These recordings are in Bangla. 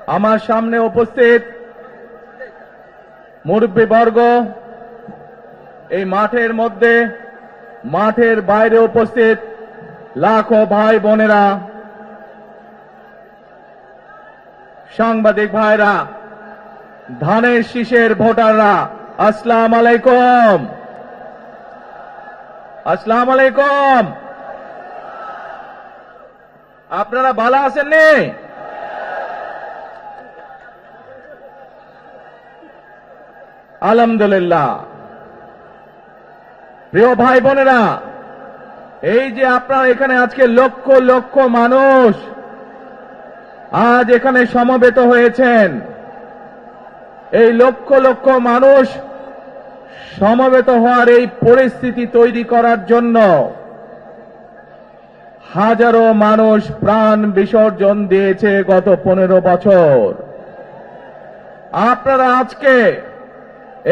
আমার সামনে উপস্থিত মুরব্বীবর্গ, এই মাঠের মধ্যে, মাঠের বাইরে উপস্থিত লাখো ভাই বোনেরা, সাংবাদিক ভাইরা, ধানের শীষের ভোটাররা, আসসালামু আলাইকুম। আসসালামু আলাইকুম। আপনারা ভালো আছেন নি? আলহামদুলিল্লাহ। প্রিয় ভাই বোনেরা, এই যে আপনারা এখানে আজকে লক্ষ লক্ষ মানুষ আজ এখানে সমবেত হয়েছেন, এই লক্ষ লক্ষ মানুষ সমবেত হওয়ার এই পরিস্থিতি তৈরি করার জন্য হাজারো মানুষ প্রাণ বিসর্জন দিয়েছে গত 15 বছর। আপনারা আজকে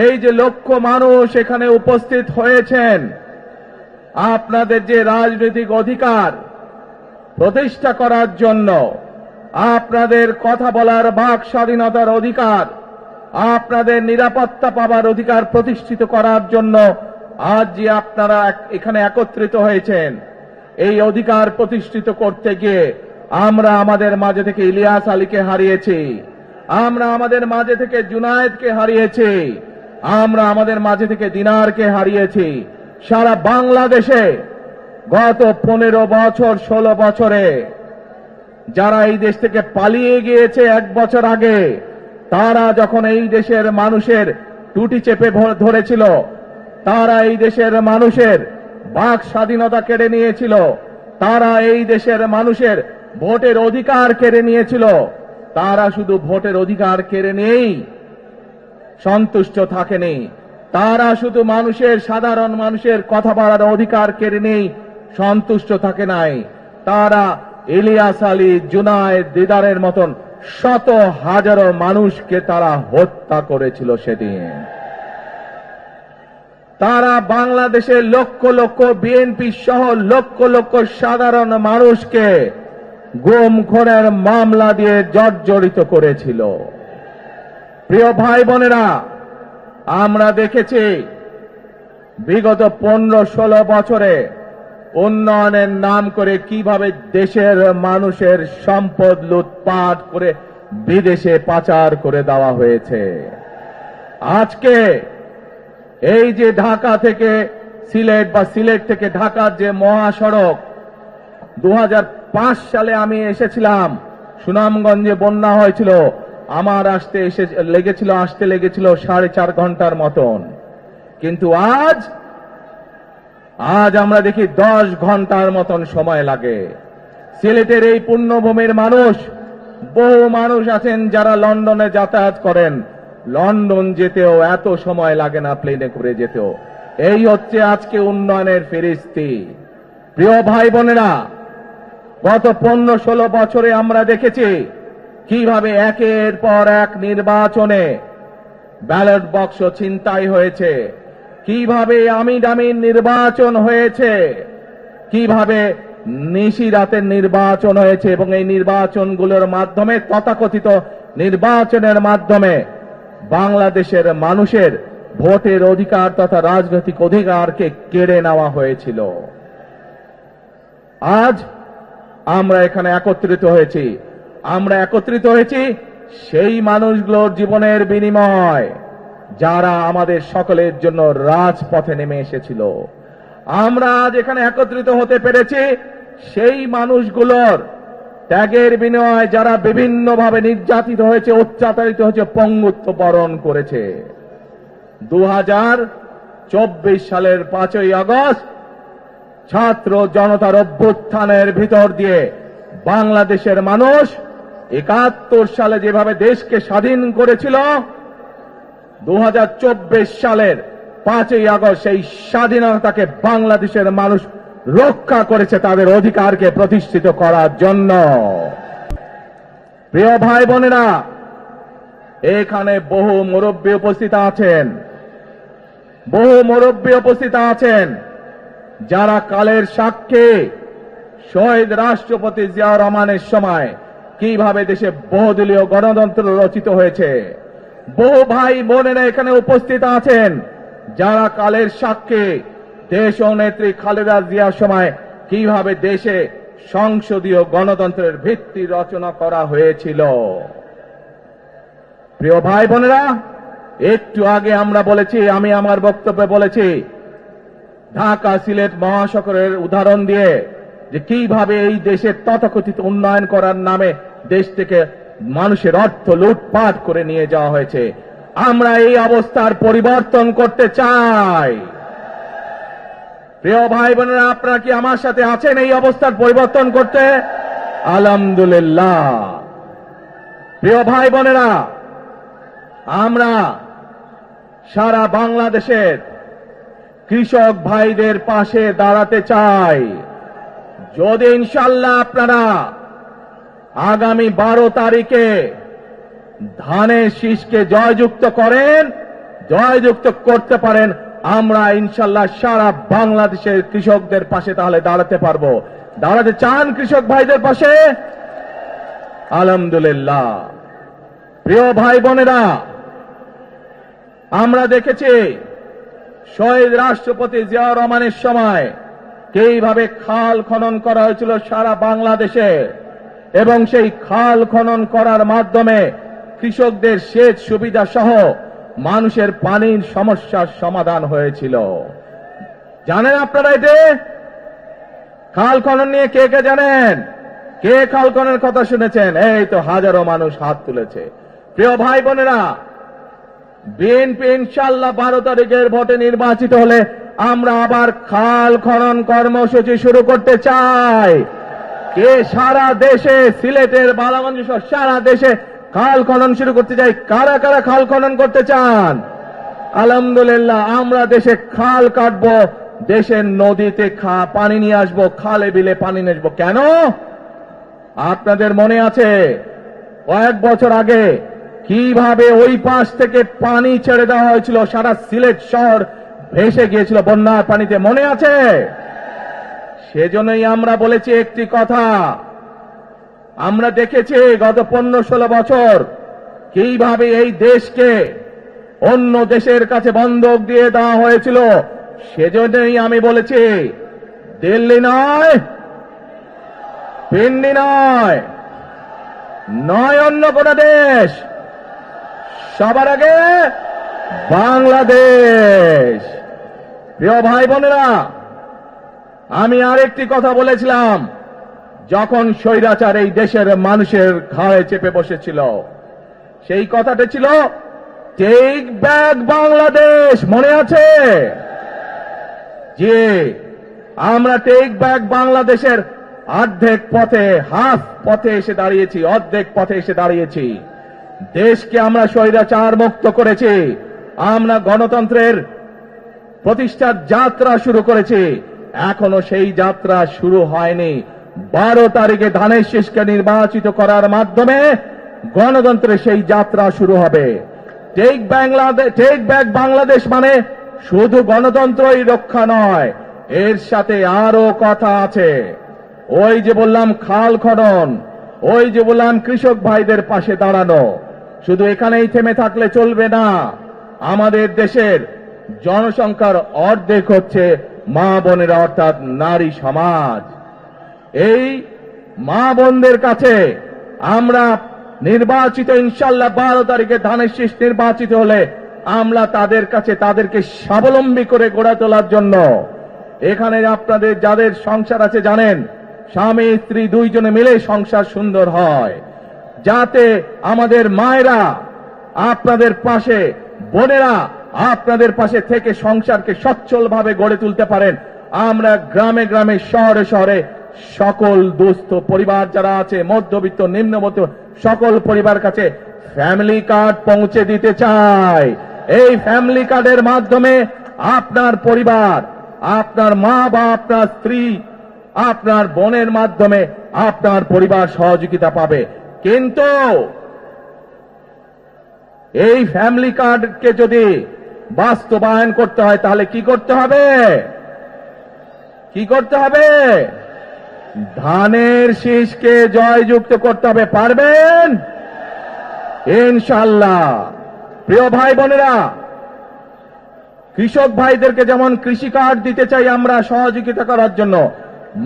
এই যে লক্ষ মানুষ এখানে উপস্থিত হয়েছেন, আপনাদের যে রাজনৈতিক অধিকার প্রতিষ্ঠা করার জন্য, আপনাদের কথা বলার বাক স্বাধীনতার অধিকার, আপনাদের নিরাপত্তা পাবার অধিকার প্রতিষ্ঠিত করার জন্য আজ যে আপনারা এখানে একত্রিত হয়েছেন, এই অধিকার প্রতিষ্ঠিত করতে গিয়ে আমরা আমাদের মাঝে থেকে ইলিয়াস আলীকে হারিয়েছি, আমরা আমাদের মাঝে থেকে জুনায়েদকে হারিয়েছি, আমরা আমাদের মাঝে থেকে দিনারকে হারিয়েছি। সারা বাংলাদেশে গত 15 বছর 16 বছরে যারা এই দেশ থেকে পালিয়ে গিয়েছে 1 বছর আগে, তারা যখন এই দেশের মানুষের টুটি চেপে ধরেছিল, তারা এই দেশের মানুষের বাক স্বাধীনতা কেড়ে নিয়েছিল, তারা এই দেশের মানুষের ভোটের অধিকার কেড়ে নিয়েছিল, তারা শুধু ভোটের অধিকার কেড়ে নিয়েই সন্তুষ্ট থাকেনি, তারা শুধু সাধারণ মানুষের কথা বলার অধিকার কেড়ে নিয়েই সন্তুষ্ট থাকে নাই, তারা ইলিয়াস আলী, জুনায়েদ, দিদারের মতন শত হাজারো মানুষকে তারা হত্যা করেছিল সেদিন। তারা বাংলাদেশের লক্ষ লক্ষ বিএনপি সহ লক্ষ লক্ষ সাধারণ মানুষকে গুম খুনের মামলা দিয়ে জর্জরিত করেছিল। প্রিয় ভাই বোনেরা, আমরা দেখেছি বিগত 15-16 বছরে উন্নয়নের নাম করে কিভাবে দেশের মানুষের সম্পদ লুটপাট করে বিদেশে পাচার করে দেওয়া হয়েছে। আজকে এই যে ঢাকা থেকে সিলেট বা সিলেট থেকে ঢাকার যে মহাসড়ক, 2005 সালে আমি এসেছিলাম, সুনামগঞ্জে বন্যা হয়েছিল, আমার আসতে লেগেছিল 4.5 ঘন্টার মতন, কিন্তু আজ আমরা দেখি 10 ঘন্টার মতন সময় লাগে। সিলেটের এই পুণ্যভূমির মানুষ, বহু মানুষ আছেন যারা লন্ডনে যাতায়াত করেন, লন্ডন যেতেও এত সময় লাগে না প্লেনে করে যেতেও। এই হচ্ছে আজকে উন্নয়নের ফেরিস্তি। প্রিয় ভাই বোনেরা, গত 15-16 বছরে আমরা দেখেছি কিভাবে একের পর এক নির্বাচনে ব্যালট বাক্স ছিনতাই হয়েছে, কিভাবে আমিন নির্বাচন হয়েছে, কিভাবে নিশিরাতের নির্বাচন হয়েছে, এবং এই নির্বাচনগুলোর মাধ্যমে, তথাকথিত নির্বাচনের মাধ্যমে বাংলাদেশের মানুষের ভোটের অধিকার তথা রাজনৈতিক অধিকারকে কেড়ে নেওয়া হয়েছিল। আজ আমরা এখানে একত্রিত হয়েছি, সেই মানুষগুলোর জীবনের বিনিময় যারা আমাদের সকলের জন্য রাজপথে নেমে এসেছিল। আমরা আজ এখানে একত্রিত হতে পেরেছি সেই মানুষগুলোর ত্যাগের বিনিময়ে যারা বিভিন্নভাবে নির্যাতিত হয়েছে, অত্যাচারিত হয়েছে, পঙ্গুত্ব বরণ করেছে। 2024 সালের 5ই আগস্ট ছাত্র জনতার অভ্যুত্থানের ভিতর দিয়ে বাংলাদেশের মানুষ 71 সালে যেভাবে দেশকে স্বাধীন করেছিল, 2024 সালের 5ই আগস্ট সেই স্বাধীনতাকে বাংলাদেশের মানুষ রক্ষা করেছে তাদের অধিকারকে প্রতিষ্ঠিত করার জন্য। প্রিয় ভাই বোনেরা, এখানে বহু মুরব্বী উপস্থিত আছেন, যারা কালের সাক্ষী শহীদ রাষ্ট্রপতি জিয়াউর রহমানের সময় কিভাবে দেশে বহুদলীয় গণতন্ত্র রচিত হয়েছে। বহু ভাই বোনেরা এখানে উপস্থিত আছেন যারা কালের সাক্ষী দেশ ও নেত্রী খালেদা জিয়ার সময় কিভাবে দেশে সংসদীয় গণতন্ত্রের ভিত্তি রচনা করা হয়েছিল। প্রিয় ভাই বোনেরা, একটু আগে আমরা বলেছি, আমি আমার বক্তব্যে বলেছি, ঢাকা সিলেট মহাসড়কের উদাহরণ দিয়ে যে কিভাবে এই দেশের তথাকথিত উন্নয়ন করার নামে দেশ থেকে মানুষের অর্থ লুটপাট করে নিয়ে যাওয়া হয়েছে। আমরা এই অবস্থার পরিবর্তন করতে চাই। প্রিয় ভাই বোনেরা, আপনারা কি আমার সাথে আছেন এই অবস্থার পরিবর্তন করতে? আলহামদুলিল্লাহ। প্রিয় ভাই বোনেরা, আমরা সারা বাংলাদেশের কৃষক ভাইদের পাশে দাঁড়াতে চাই। যদি ইনশাআল্লাহ আপনারা আগামী 12 তারিখে ধানের শীষকে জয়যুক্ত করেন, জয়যুক্ত করতে পারেন, আমরা ইনশাআল্লাহ সারা বাংলাদেশের কৃষকদের পাশে তাহলে দাঁড়াতে পারবো। দাঁড়াতে চান কৃষক ভাইদের পাশে? আলহামদুলিল্লাহ। প্রিয় ভাই বোনেরা, আমরা দেখেছি শহীদ রাষ্ট্রপতি জিয়াউর রহমানের সময় কিভাবে খাল খনন করা হয়েছিল সারা বাংলাদেশে, এবং সেই খাল খনন করার মাধ্যমে কৃষকদের সেচ সুবিধা সহ মানুষের পানির সমস্যার সমাধান হয়েছিল। জানেন আপনারা এতে? খাল খনন নিয়ে কে কে জানেন? কে খাল খননের কথা শুনেছেন? এই তো হাজারো মানুষ হাত তুলেছে। প্রিয় ভাই বোনেরা, বিএনপি ইনশাআল্লাহ 12 তারিখের ভোটে নির্বাচিত হলে আমরা আবার খাল খনন কর্মসূচি শুরু করতে চাই। কে সারা দেশে, সিলেটের বালাগঞ্জ সহ সারা দেশে খাল খনন শুরু করতে চাই? কারা কারা খাল খনন করতে চান? আলহামদুলিল্লাহ। আমরা দেশে খাল কাটবো, দেশের নদীতে পানি নিয়ে আসবো, খালে বিলে পানি নিয়ে আসবো। কেন? আপনাদের মনে আছে কয়েক বছর আগে কিভাবে ওই পাশ থেকে পানি ছেড়ে দেওয়া হয়েছিল, সারা সিলেট শহর ভেসে গিয়েছিল বন্যার পানিতে, মনে আছে? সেজন্যই আমরা বলেছি একটি কথা, আমরা দেখেছি গত 15-16 বছর কিভাবে এই দেশকে অন্য দেশের কাছে বন্ধক দিয়ে দেওয়া হয়েছিল। সেজন্যই আমি বলেছি, দিল্লি নয়, পিন্ডি নয়, নয় অন্য কোন দেশ, সবার আগে বাংলাদেশ। প্রিয় ভাই বোনেরা, আমি আরেকটি কথা বলেছিলাম, যখন স্বৈরাচার এই দেশের মানুষের ঘাড়ে চেপে বসেছিল, সেই কথাটা ছিল টেক ব্যাক বাংলাদেশ। মনে আছে? জি, আমরা টেক ব্যাক বাংলাদেশের অর্ধেক পথে, হাফ পথে এসে দাঁড়িয়েছি, অর্ধেক পথে এসে দাঁড়িয়েছি। দেশকে আমরা স্বৈরাচার মুক্ত করেছি, আমরা গণতন্ত্রের প্রতিষ্ঠার যাত্রা শুরু করেছি। এখনো সেই যাত্রা শুরু হয়নি। 12 তারিখে ধানের শীষকে নির্বাচিত করার মাধ্যমে গণতন্ত্রের সেই যাত্রা শুরু হবে। টেক ব্যাক বাংলাদেশ মানে শুধু গণতন্ত্রই রক্ষা নয়, এর সাথে আরো কথা আছে। ওই যে বললাম খাল খনন, ওই যে বললাম কৃষক ভাইদের পাশে দাঁড়ানো, শুধু এখানেই থেমে থাকলে চলবে না। আমাদের দেশের জনসংখ্যার অর্ধেক হচ্ছে মা বোনেরা, অর্থাৎ নারী সমাজ। এই মা বোনদের কাছে আমরা নির্বাচিত, ইনশাআল্লাহ 12 তারিখে ধানের শীষ নির্বাচিত হলে আমরা তাদের কাছে তাদেরকে স্বাবলম্বী করে গড়ে তোলার জন্য, এখানে আপনাদের যাদের সংসার আছে জানেন, স্বামী স্ত্রী দুইজনে মিলে সংসার সুন্দর হয়, যাতে আমাদের মায়েরা আপনাদের পাশে, বোনেরা আপনাদের পাশে থেকে সংসারকে সচ্ছলভাবে গড়ে তুলতে পারেন। আমরা গ্রামে গ্রামে, শহরে শহরে সকল দুস্থ পরিবার যারা আছে, মধ্যবিত্ত, নিম্নবিত্ত সকল পরিবার কাছে ফ্যামিলি কার্ড পৌঁছে দিতে চাই। এই ফ্যামিলি কার্ডের মাধ্যমে আপনার পরিবার, আপনার মা বা আপনার স্ত্রী, আপনার বোনের মাধ্যমে আপনার পরিবার সহযোগিতা পাবে। কিন্তু এই ফ্যামিলি কার্ডকে যদি বাস্তবায়ন করতে হয় তাহলে কি করতে হবে? কি করতে হবে? ধানের শীষকে জয়যুক্ত করতে হবে, পারবেন ইনশাআল্লাহ। প্রিয় ভাই বোনেরা, কৃষক ভাইদেরকে যেমন কৃষি কার্ড দিতে চাই আমরা সহযোগিতা করার জন্য,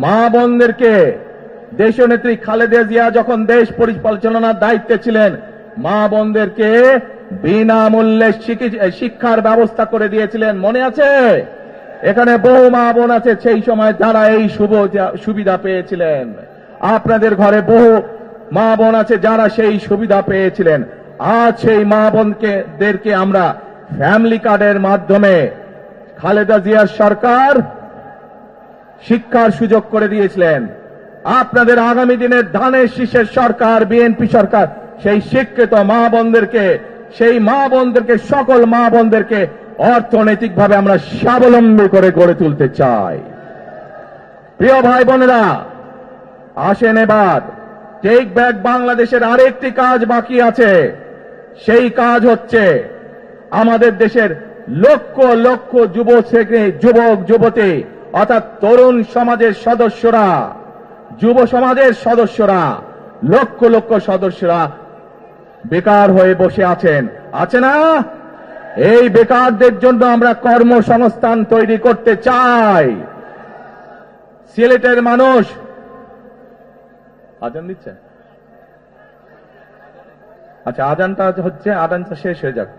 মা বোনদেরকে দেশনেত্রী খালেদা জিয়া যখন দেশ পরিচালনার দায়িত্বে ছিলেন, মা বোনদেরকে বিনামূল্যে শিক্ষার ব্যবস্থা করে দিয়েছিলেন, মনে আছে? এখানে বহু মা বোন আছে সেই সময় তারা এই সুবিধা পেয়েছিলেন। আপনাদের ঘরে বহু মা বোন আছে যারা সেই সুবিধা পেয়েছিলেন। আজ সেই মা বোনদেরকে আমরা ফ্যামিলি কার্ডের মাধ্যমে খালেদা জিয়ার সরকার শিক্ষার সুযোগ করে দিয়েছিলেন। আপনাদের আগামী দিনের ধানের শীষের সরকার, বিএনপি সরকার, সেই শিক্ষিত মা বোনদেরকে, সকল মা বোনদেরকে অর্থনৈতিকভাবে আমরা স্বাবলম্বী করে গড়ে তুলতে চাই। প্রিয় ভাই বোনেরা, আসেন এবার টেক ব্যাক বাংলাদেশের আরেকটি কাজ বাকি আছে। সেই কাজ হচ্ছে আমাদের দেশের লক্ষ লক্ষ যুবক যুবতী অর্থাৎ তরুণ সমাজের সদস্যরা, যুব সমাজের সদস্যরা, লক্ষ লক্ষ সদস্যরা বেকার হয়ে বসে আছেন, আছে না? এই বেকারদের জন্য আমরা কর্মসংস্থান তৈরি করতে চাই। সিলেটের মানুষ আজান দিচ্ছে, আচ্ছা আজানটা হচ্ছে, আজানটা শেষ হয়ে যাক।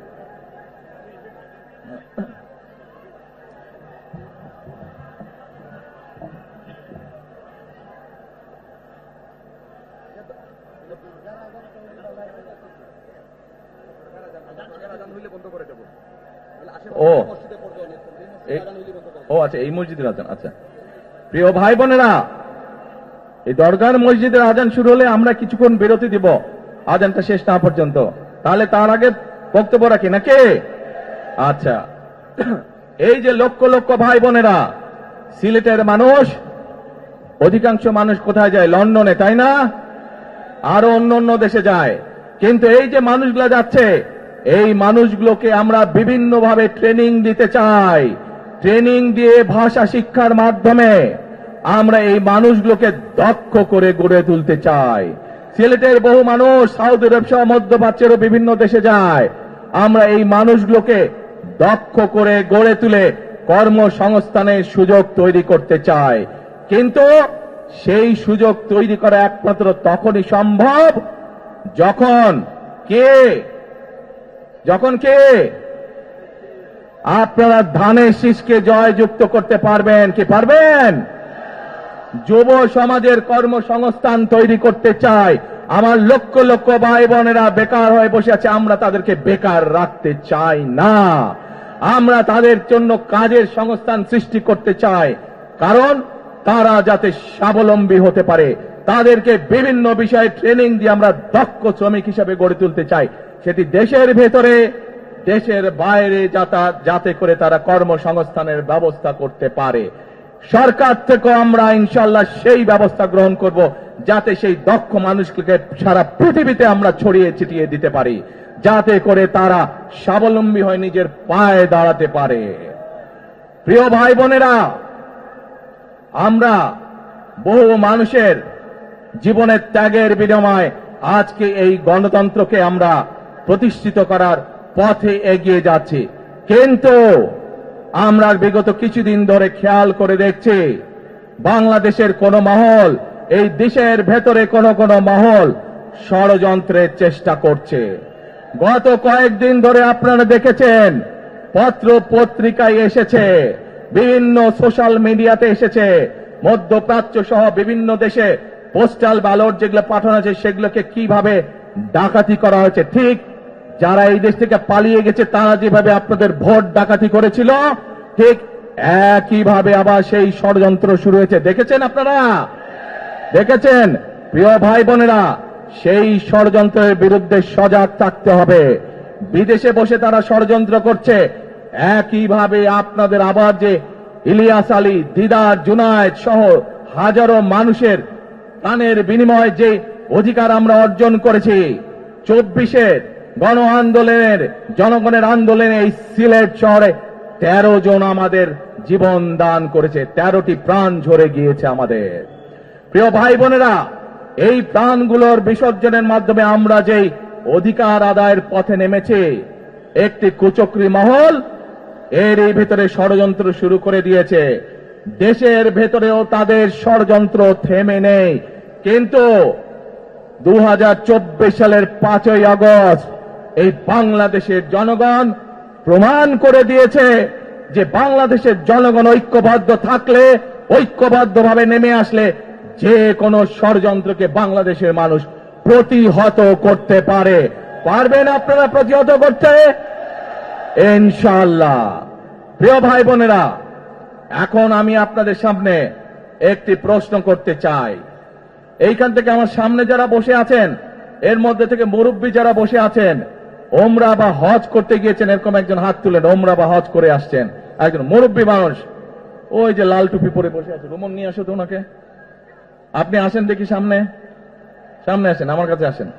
ও আচ্ছা, এই মসজিদের আজান। আচ্ছা প্রিয় ভাই বোনেরা, এই দরগার মসজিদের আজান শুরু হলে আমরা কিছুক্ষণ বিরতি দিব আজানটা শেষ না পর্যন্ত, তাহলে তার আগে বক্তব্য রাখি নাকি? আচ্ছা, এই যে লক্ষ লক্ষ ভাই বোনেরা, সিলেটের মানুষ, অধিকাংশ মানুষ কোথায় যায়? লন্ডনে, তাই না? আরো অন্য অন্য দেশে যায়। কিন্তু এই যে মানুষগুলো যাচ্ছে, এই মানুষগুলোকে আমরা বিভিন্নভাবে ট্রেনিং দিতে চাই। ট্রেনিং দিয়ে ভাষা শিক্ষার মাধ্যমে আমরা এই মানুষগুলোকে দক্ষ করে গড়ে তুলতে চাই। সিলেটের বহু মানুষ সৌদি আরব সহ মধ্যপ্রাচ্যেরও বিভিন্ন দেশে যায়। আমরা এই মানুষগুলোকে দক্ষ করে গড়ে তুলে কর্মসংস্থানের সুযোগ তৈরি করতে চাই। কিন্তু সেই সুযোগ তৈরি করা একমাত্র তখনই সম্ভব যখন আপনারা ধানের শীষকে জয়যুক্ত করতে পারবেন। কি পারবেন? যুব সমাজের কর্মসংস্থান তৈরি করতে চাই। আমার লক্ষ লক্ষ ভাই বোনেরা বেকার হয়ে বসে আছে, আমরা তাদেরকে বেকার রাখতে চাই না। আমরা তাদের জন্য কাজের সংস্থান সৃষ্টি করতে চাই, কারণ তারা যাতে স্বাবলম্বী হতে পারে। তাদেরকে বিভিন্ন বিষয়ে ট্রেনিং দিয়ে আমরা দক্ষ শ্রমিক হিসেবে গড়ে তুলতে চাই, সেটি দেশের ভেতরে দেশের বাইরে যাতে করে তারা কর্মসংস্থানের ব্যবস্থা করতে পারে। সরকার থেকে আমরা ইনশাআল্লাহ সেই ব্যবস্থা গ্রহণ করব, যাতে সেই দক্ষ মানুষকে সারা পৃথিবীতে আমরা ছড়িয়ে ছিটিয়ে দিতে পারি, যাতে করে তারা স্বাবলম্বী হয়ে নিজের পায়ে দাঁড়াতে পারে। প্রিয় ভাই বোনেরা, আমরা বহু মানুষের জীবনের ত্যাগের বিনিময়ে আজকে এই গণতন্ত্রকে আমরা প্রতিষ্ঠিত করার পথে এগিয়ে যাচ্ছি। কিন্তু আমরা বিগত কিছুদিন ধরে খেয়াল করে দেখছি, বাংলাদেশের কোন মহল, এই দেশের ভেতরে কোন মহল ষড়যন্ত্রের চেষ্টা করছে। গত কয়েকদিন ধরে আপনারা দেখেছেন, পত্র পত্রিকায় এসেছে, বিভিন্ন সোশ্যাল মিডিয়াতে এসেছে, মধ্যপ্রাচ্য সহ বিভিন্ন দেশে পোস্টাল ব্যালট যেগুলো পাঠানো হয়েছে সেগুলোকে কিভাবে ডাকাতি করা হয়েছে। ঠিক যারা এই দেশ থেকে পালিয়ে গেছে তারা যেভাবে আপনাদের ভোট ডাকাতি করেছিল, ঠিক একইভাবে আবার সেই ষড়যন্ত্র শুরু হয়েছে। দেখেছেন আপনারা? দেখেছেন? প্রিয় ভাই বোনেরা, সেই ষড়যন্ত্রের বিরুদ্ধে সজাগ থাকতে হবে। বিদেশে বসে তারা ষড়যন্ত্র করছে, একইভাবে আপনাদের আবার যে ইলিয়াস আলী, দিদার, জুনায়েদ সহ হাজারো মানুষের প্রাণের বিনিময়ে যে অধিকার আমরা অর্জন করেছি, 24-এর গণ আন্দোলনের, জনগণের আন্দোলনে এই সিলেট শহরে 13 জন আমাদের জীবন দান করেছে, 13টি প্রাণ ঝরে গিয়েছে আমাদের। প্রিয় ভাই বোনেরা, এই প্রাণগুলোর বিসর্জনের মাধ্যমে আমরা যেই অধিকার আদায়ের পথে নেমেছি, একটি কুচক্রী মহল এরই ভেতরে ষড়যন্ত্র শুরু করে দিয়েছে। দেশের ভেতরেও তাদের ষড়যন্ত্র থেমে নেই, কিন্তু 2024 সালের 5ই আগস্ট এই বাংলাদেশের জনগণ প্রমাণ করে দিয়েছে যে বাংলাদেশের জনগণ ঐক্যবদ্ধ থাকলে, ঐক্যবদ্ধভাবে নেমে আসলে যে কোনো ষড়যন্ত্রকে বাংলাদেশের মানুষ প্রতিহত করতে পারে। পারবেন আপনারা প্রতিহত করতে? ইনশাআল্লাহ। প্রিয় ভাই বোনেরা, এখন আমি আপনাদের সামনে একটি প্রশ্ন করতে চাই। এইখান থেকে আমার সামনে যারা বসে আছেন, এর মধ্যে থেকে মুরব্বী যারা বসে আছেন, ওমরা বা হজ করতে গিয়েছেন, এরকম একজন হাত তুলেন। ওমরা বা হজ করে আসছেন, একজন মুরব্বী মানুষ, ওই যে লাল টুপি পরে বসে আছে, রুমন নিয়ে আসো তো ওনাকে। আপনি আসেন দেখি, সামনে সামনে আসেন, আমার কাছে আসেন।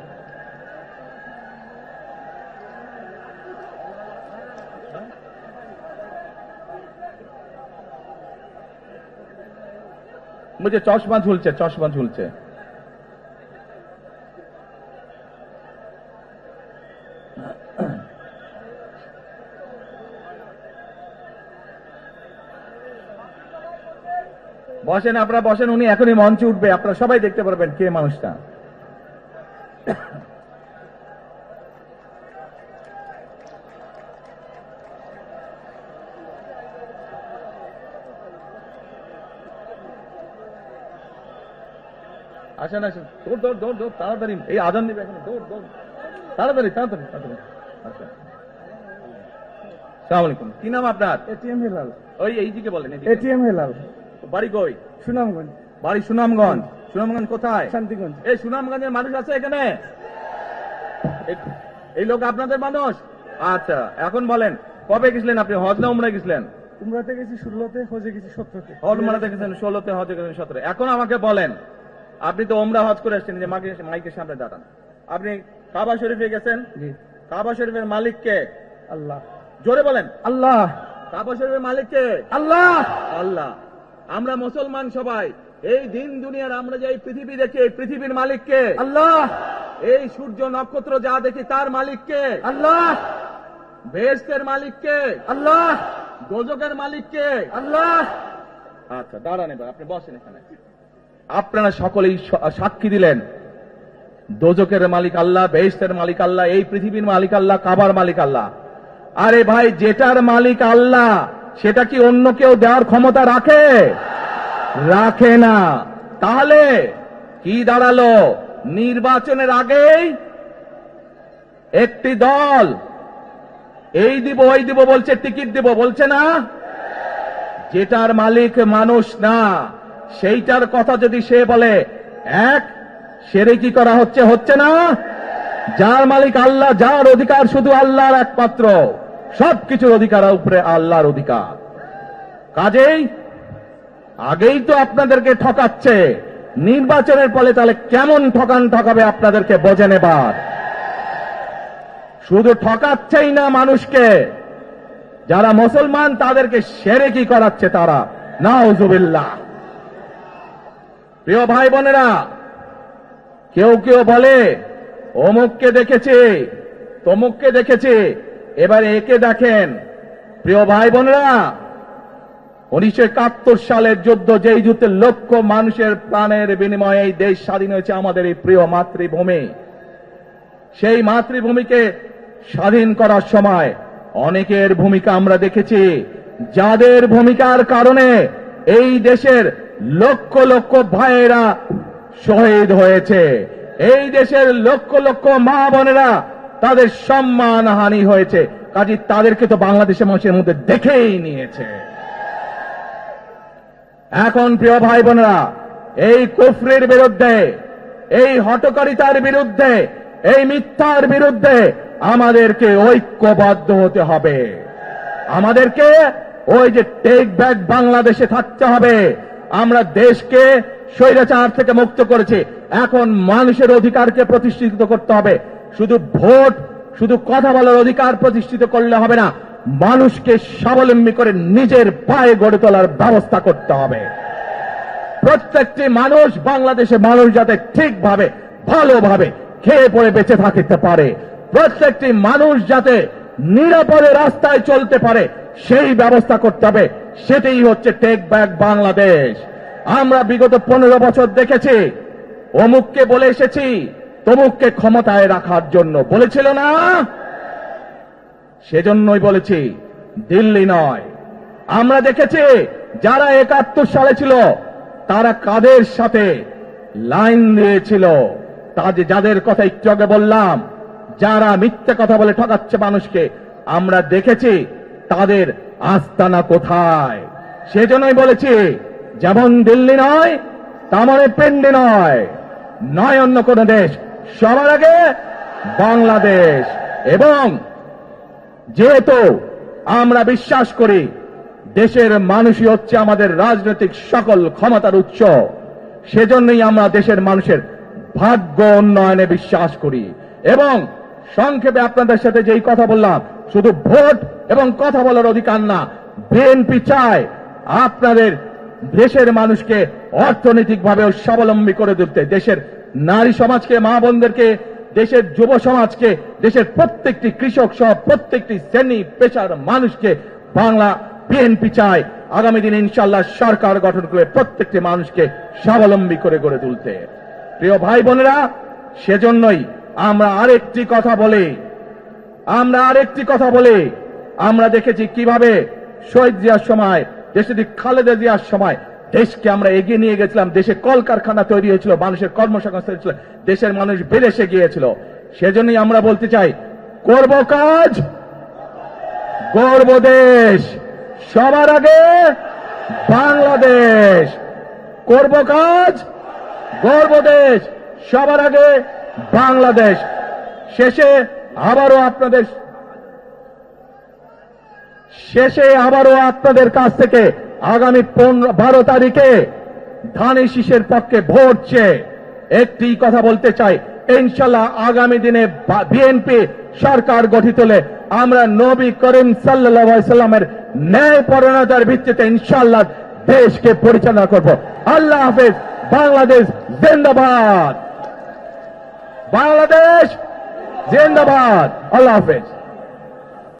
মুঝে চশমা ঝুলছে, চশমা ঝুলছে। বসেন, আপনারা বসেন, উনি এখনই মঞ্চে উঠবে, আপনারা সবাই দেখতে পারবেন কে মানুষটা। আসেন আসেন, দৌড় দৌড় দৌড় দৌড়, তাড়াতাড়ি, এই আজান দিবে এখন, দৌড় দৌড়, তাড়াতাড়ি তাড়াতাড়ি তাড়াতাড়ি। আচ্ছা, আসসালামু আলাইকুম। কি নাম আপনার? এটিএম হেলাল। ওই এইদিকে বলেন। এটিএম হেলাল। বাড়ি কই? সুনামগঞ্জ। বাড়ি সুনামগঞ্জ। সুনামগঞ্জ কোথায়? শান্তিগঞ্জ। এই সুনামগঞ্জের মানুষ আছে এখানে? এই লোক আপনাদের মানুষ? আচ্ছা, এখন বলেন, কবে গেছিলেন আপনি? হজ না উমরা গেছিলেন? উমরাতে গেছি 16তে, হজে গেছি 17তে। উমরাতে গেছেন 16তে, হজে গেছেন 17। এখন আমাকে বলেন, আপনি তো উমরা হজ করে আসছেন, যে মাইকের সামনে দাঁড়ান, আপনি কাবা শরীফে গেছেন, জি। কাবা শরীফের মালিক কে? আল্লাহ। জোরে বলেন। আল্লাহ। কাবা শরীফের মালিক কে? আল্লাহ। আল্লাহ। আমরা মুসলমান সবাই, এই দিন দুনিয়ার আমরা যে এই পৃথিবী দেখি, এই পৃথিবীর মালিক কে? আল্লাহ। এই সূর্য নক্ষত্র যা দেখি তার মালিক কে? আল্লাহ। বেহেশতের মালিক কে? আল্লাহ। দোজখের মালিক কে? আল্লাহ। আচ্ছা, দাঁড়ান, এবার আপনি বসেন এখানে। আপনারা সকলেই সাক্ষী দিলেন, দোজখের মালিক আল্লাহ, বেহেশতের মালিক আল্লাহ, এই পৃথিবীর মালিক আল্লাহ, কাবার মালিক আল্লাহ। আরে ভাই, যেটার মালিক আল্লাহ সেটা কি অন্য কেউ দেওয়ার ক্ষমতা রাখে? রাখে না। তাহলে কি দাঁড়ালো? নির্বাচনের আগেই একটি দল এই দিব ওই দিব বলছে, টিকিট দিব বলছে না? যেটার মালিক মানুষ না, সেইটার কথা যদি সে বলে, এক শিরকি করা হচ্ছে, হচ্ছে না? যার মালিক আল্লাহ, যার অধিকার শুধু আল্লাহর একমাত্র, সবকিছুর অধিকার উপরে আল্লাহর অধিকার। কাজেই আগেই তো আপনাদেরকে ঠকাচ্ছে, নির্বাচনের ফলে তাহলে কেমন ঠকাবে আপনাদেরকে বোঝে নেবার। শুধু ঠকাচ্ছেই না মানুষকে, যারা মুসলমান তাদেরকে শিরকি করাচ্ছে তারা, নাউজুবিল্লাহ। প্রিয় ভাই বোনেরা, কেউ কেউ বলে অমুককে দেখেছে, তমুককে দেখেছে, এবার একে দেখেন। প্রিয় ভাই বোনেরা, 1971 সালের যুদ্ধ, যেই যুদ্ধে লক্ষ মানুষের প্রাণের বিনিময়ে এই দেশ স্বাধীন হয়েছে, আমাদের এই প্রিয় মাতৃভূমি, সেই মাতৃভূমিকে স্বাধীন করার সময় অনেকের ভূমিকা আমরা দেখেছি, যাদের ভূমিকার কারণে এই দেশের লক্ষ লক্ষ ভাইয়েরা শহীদ হয়েছে, এই দেশের লক্ষ লক্ষ মা বোনেরা তাদের সম্মানহানি হয়েছে। কাজে তাদেরকে তো বাংলাদেশের মানুষের মধ্যে দেখেই নিয়েছে। এখন প্রিয় ভাই বোনেরা, এই কুফরির বিরুদ্ধে, এই হঠকারিতার বিরুদ্ধে, এই মিথ্যার বিরুদ্ধে আমাদেরকে ঐক্যবদ্ধ হতে হবে। আমাদেরকে ওই যে টেক ব্যাক বাংলাদেশে থাকতে হবে। আমরা দেশকে স্বৈরাচার থেকে মুক্ত করেছি, এখন মানুষের অধিকারকে প্রতিষ্ঠিত করতে হবে। শুধু ভোট, শুধু কথা বলার অধিকার প্রতিষ্ঠিত করলে হবে না, মানুষকে স্বাবলম্বী করে নিজের পায়ে গড়ে তোলার ব্যবস্থা করতে হবে। প্রত্যেকটি মানুষ, বাংলাদেশের মানুষ যাতে ঠিকভাবে ভালোভাবে খেয়ে পড়ে বেঁচে থাকতে পারে, প্রত্যেকটি মানুষ যাতে নিরাপদে রাস্তায় চলতে পারে, সেই ব্যবস্থা করতে হবে। সেটাই হচ্ছে টেক ব্যাক বাংলাদেশ। আমরা বিগত 15 বছর দেখেছি, অমুককে বলে এসেছি তমুককে ক্ষমতায় রাখার জন্য, বলেছিল না? সেজন্যই বলেছি, দিল্লি নয়। আমরা দেখেছি যারা 71 সালে ছিল তারা কাদের সাথে লাইন দিয়েছিল, যাদের কথা একটু আগে বললাম, যারা মিথ্যে কথা বলে ঠকাচ্ছে মানুষকে, আমরা দেখেছি তাদের আস্তানা কোথায়। সেজন্যই বলেছি, যেমন দিল্লি নয় তেমন পেন্ডি নয়, নয় অন্য কোন দেশ, সবার আগে বাংলাদেশ। এবং যেহেতু আমরা বিশ্বাস করি দেশের মানুষই হচ্ছে আমাদের রাজনৈতিক সকল ক্ষমতার উৎস, সেজন্যই আমরা দেশের মানুষের ভাগ্য উন্নয়নে বিশ্বাস করি। এবং সংক্ষেপে আপনাদের সাথে যেই কথা বললাম, শুধু ভোট এবং কথা বলার অধিকার না, বিএনপি চায় আপনাদের দেশের মানুষকে অর্থনৈতিকভাবে স্বাবলম্বী করে তুলতে, দেশের নারী সমাজকে, মা বোনদেরকে, দেশের যুব সমাজকে, দেশের প্রত্যেকটি কৃষক সহ প্রত্যেকটি শ্রেণী পেশার মানুষকে বাংলা বিএনপি চায় আগামী দিনে ইনশাআল্লাহ সরকার গঠন করে প্রত্যেকটি মানুষকে স্বাবলম্বী করে গড়ে তুলতে। প্রিয় ভাই বোনেরা, সেজন্যই আমরা আরেকটি কথা বলি, আমরা দেখেছি কিভাবে শহীদ জিয়ার সময়, দেশে খালেদা জিয়ার সময় দেশকে আমরা এগিয়ে নিয়ে গেছিলাম, দেশে কলকারখানা তৈরি হয়েছিল, মানুষের কর্মসংস্থান হয়েছিল, দেশের মানুষ বিদেশে গিয়েছিল। সেজন্যই আমরা বলতে চাই, করব কাজ, গর্ব দেশ, সবার আগে বাংলাদেশ। করব কাজ, গর্ব দেশ, সবার আগে বাংলাদেশ। শেষে আবারও আপনাদের কাছ থেকে আগামী 12 তারিখে ধানের শীষের পক্ষে ভোট চেয়ে একটি কথা বলতে চাই, ইনশাআল্লাহ আগামী দিনে বিএনপি সরকার গঠিত হলে আমরা নবী করিম সাল্লাল্লাহু আলাইহি সাল্লামের ন্যায় পরায়ণতার ভিত্তিতে ইনশাআল্লাহ দেশকে পরিচালনা করব। আল্লাহ হাফেজ। বাংলাদেশ জিন্দাবাদ, বাংলাদেশ জিন্দাবাদ। আল্লাহ হাফেজ।